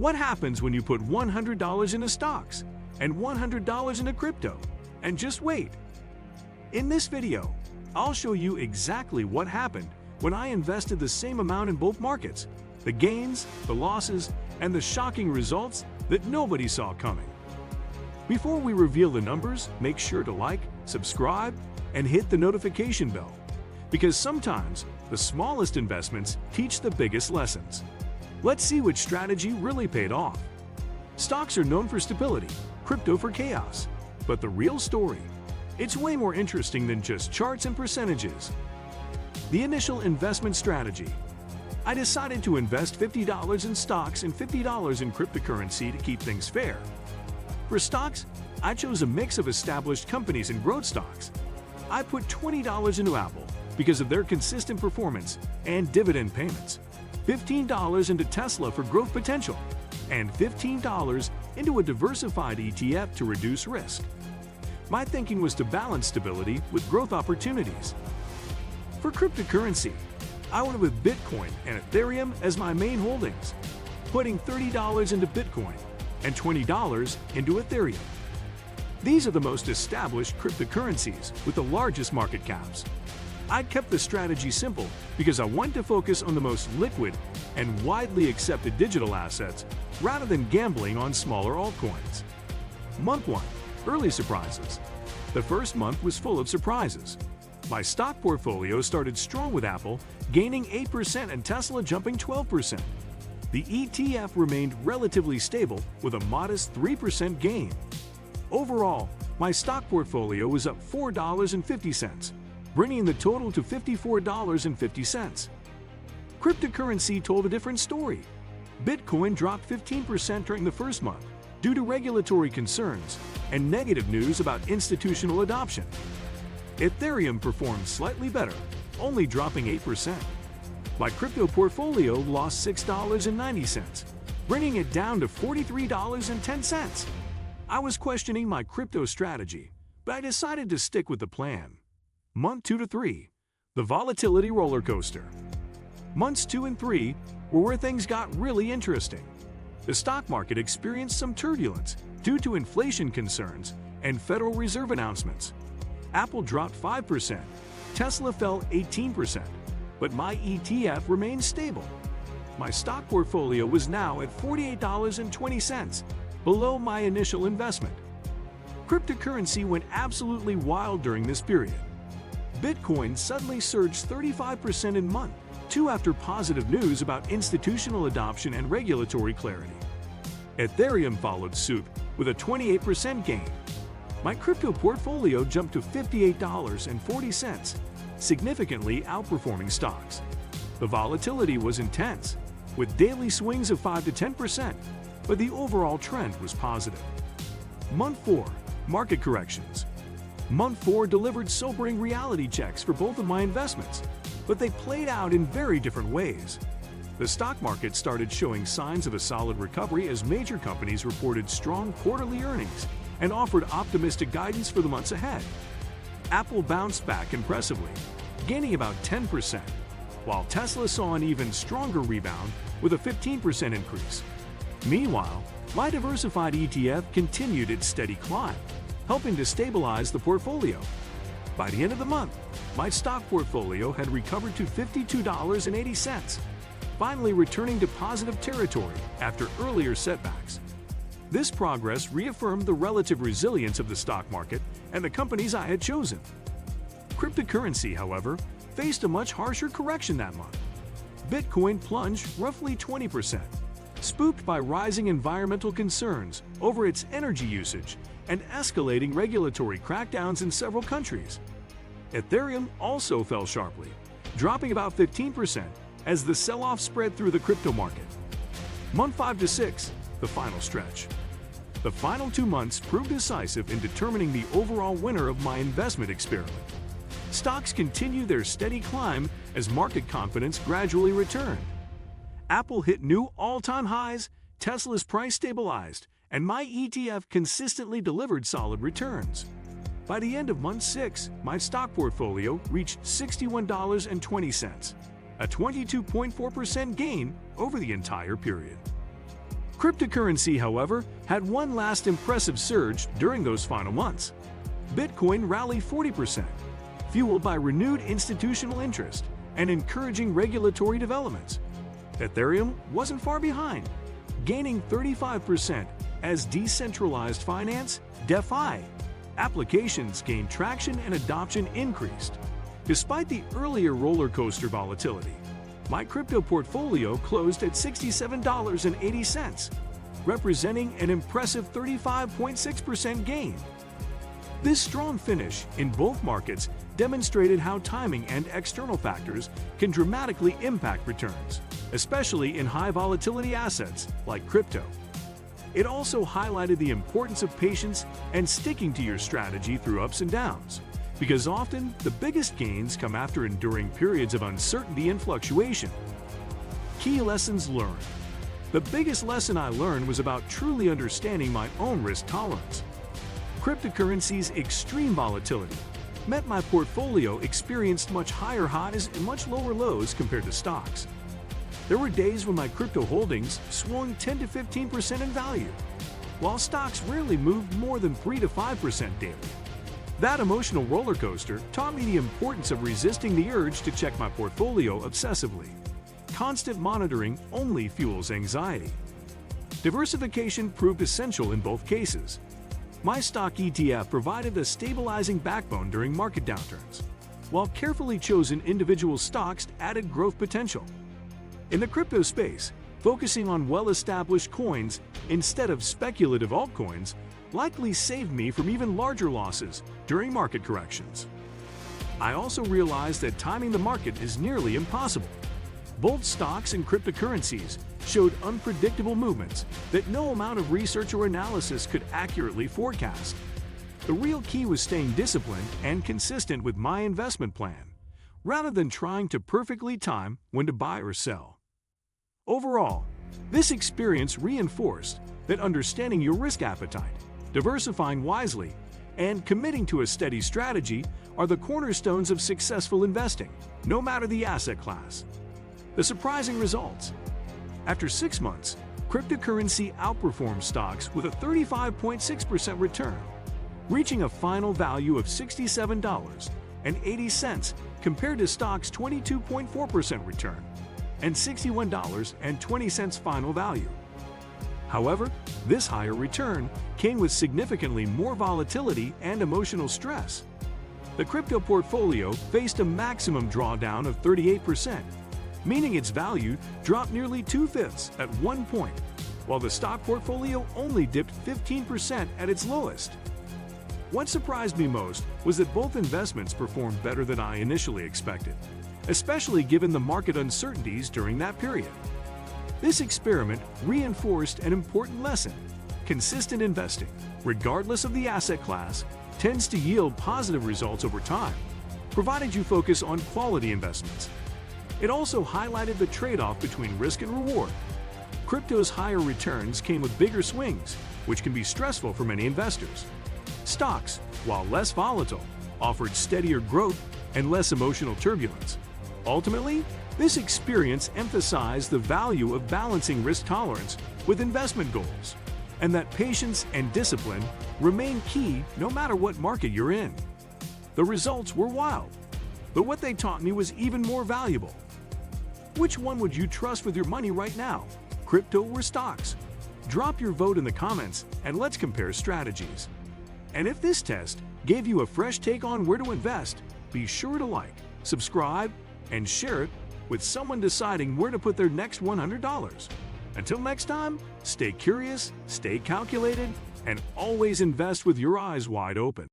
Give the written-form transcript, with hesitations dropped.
What happens when you put $100 into stocks and $100 into crypto? And just wait. In this video, I'll show you exactly what happened when I invested the same amount in both markets, the gains, the losses, and the shocking results that nobody saw coming. Before we reveal the numbers, make sure to like, subscribe, and hit the notification bell, because sometimes the smallest investments teach the biggest lessons. Let's see which strategy really paid off. Stocks are known for stability, crypto for chaos. But the real story, it's way more interesting than just charts and percentages. The initial investment strategy. I decided to invest $50 in stocks and $50 in cryptocurrency to keep things fair. For stocks, I chose a mix of established companies and growth stocks. I put $20 into Apple because of their consistent performance and dividend payments, $15 into Tesla for growth potential, and $15 into a diversified ETF to reduce risk. My thinking was to balance stability with growth opportunities. For cryptocurrency, I went with Bitcoin and Ethereum as my main holdings, putting $30 into Bitcoin and $20 into Ethereum. These are the most established cryptocurrencies with the largest market caps. I kept the strategy simple because I want to focus on the most liquid and widely accepted digital assets rather than gambling on smaller altcoins. Month 1. Early surprises. The first month was full of surprises. My stock portfolio started strong with Apple, gaining 8% and Tesla jumping 12%. The ETF remained relatively stable with a modest 3% gain. Overall, my stock portfolio was up $4.50, bringing the total to $54.50. Cryptocurrency told a different story. Bitcoin dropped 15% during the first month due to regulatory concerns and negative news about institutional adoption. Ethereum performed slightly better, only dropping 8%. My crypto portfolio lost $6.90, bringing it down to $43.10. I was questioning my crypto strategy, but I decided to stick with the plan. Month 2 to 3. The volatility roller coaster. Months 2 and 3 were where things got really interesting. The stock market experienced some turbulence due to inflation concerns and Federal Reserve announcements. Apple dropped 5%, Tesla fell 18%, but my ETF remained stable. My stock portfolio was now at $48.20, below my initial investment. Cryptocurrency went absolutely wild during this period. Bitcoin suddenly surged 35% in month 2 after positive news about institutional adoption and regulatory clarity. Ethereum followed suit with a 28% gain. My crypto portfolio jumped to $58.40, significantly outperforming stocks. The volatility was intense, with daily swings of 5 to 10%, but the overall trend was positive. Month 4. Market corrections. Month 4 delivered sobering reality checks for both of my investments, but they played out in very different ways. The stock market started showing signs of a solid recovery as major companies reported strong quarterly earnings and offered optimistic guidance for the months ahead. Apple bounced back impressively, gaining about 10%, while Tesla saw an even stronger rebound with a 15% increase. Meanwhile, my diversified ETF continued its steady climb, helping to stabilize the portfolio. By the end of the month, my stock portfolio had recovered to $52.80, finally returning to positive territory after earlier setbacks. This progress reaffirmed the relative resilience of the stock market and the companies I had chosen. Cryptocurrency, however, faced a much harsher correction that month. Bitcoin plunged roughly 20%, spooked by rising environmental concerns over its energy usage and escalating regulatory crackdowns in several countries. Ethereum also fell sharply, dropping about 15% as the sell-off spread through the crypto market. Month 5 to 6, the final stretch. The final 2 months proved decisive in determining the overall winner of my investment experiment. Stocks continued their steady climb as market confidence gradually returned. Apple hit new all-time highs, Tesla's price stabilized, and my ETF consistently delivered solid returns. By the end of month 6, my stock portfolio reached $61.20, a 22.4% gain over the entire period. Cryptocurrency, however, had one last impressive surge during those final months. Bitcoin rallied 40%, fueled by renewed institutional interest and encouraging regulatory developments. Ethereum wasn't far behind, gaining 35% as decentralized finance, DeFi, applications gained traction and adoption increased. Despite the earlier roller coaster volatility, my crypto portfolio closed at $67.80, representing an impressive 35.6% gain. This strong finish in both markets demonstrated how timing and external factors can dramatically impact returns, especially in high volatility assets like crypto. It also highlighted the importance of patience and sticking to your strategy through ups and downs, because often the biggest gains come after enduring periods of uncertainty and fluctuation. Key lessons learned. The biggest lesson I learned was about truly understanding my own risk tolerance. Cryptocurrency's extreme volatility meant my portfolio experienced much higher highs and much lower lows compared to stocks. There were days when my crypto holdings swung 10 to 15% in value, while stocks rarely moved more than 3 to 5% daily. That emotional roller coaster taught me the importance of resisting the urge to check my portfolio obsessively. Constant monitoring only fuels anxiety. Diversification proved essential in both cases. My stock ETF provided a stabilizing backbone during market downturns, while carefully chosen individual stocks added growth potential. In the crypto space, focusing on well-established coins instead of speculative altcoins likely saved me from even larger losses during market corrections. I also realized that timing the market is nearly impossible. Both stocks and cryptocurrencies showed unpredictable movements that no amount of research or analysis could accurately forecast. The real key was staying disciplined and consistent with my investment plan, rather than trying to perfectly time when to buy or sell. Overall, this experience reinforced that understanding your risk appetite, diversifying wisely, and committing to a steady strategy are the cornerstones of successful investing, no matter the asset class. The surprising results. After 6 months, cryptocurrency outperformed stocks with a 35.6% return, reaching a final value of $67.80 compared to stocks' 22.4% return and $61.20 final value. However, this higher return came with significantly more volatility and emotional stress. The crypto portfolio faced a maximum drawdown of 38%, meaning its value dropped nearly 2/5 at one point, while the stock portfolio only dipped 15% at its lowest. What surprised me most was that both investments performed better than I initially expected, especially given the market uncertainties during that period. This experiment reinforced an important lesson. Consistent investing, regardless of the asset class, tends to yield positive results over time, provided you focus on quality investments. It also highlighted the trade-off between risk and reward. Crypto's higher returns came with bigger swings, which can be stressful for many investors. Stocks, while less volatile, offered steadier growth and less emotional turbulence. Ultimately, this experience emphasized the value of balancing risk tolerance with investment goals, and that patience and discipline remain key no matter what market you're in. The results were wild, but what they taught me was even more valuable. Which one would you trust with your money right now, crypto or stocks? Drop your vote in the comments and let's compare strategies. And if this test gave you a fresh take on where to invest, be sure to like, subscribe, and share it with someone deciding where to put their next $100. Until next time, stay curious, stay calculated, and always invest with your eyes wide open.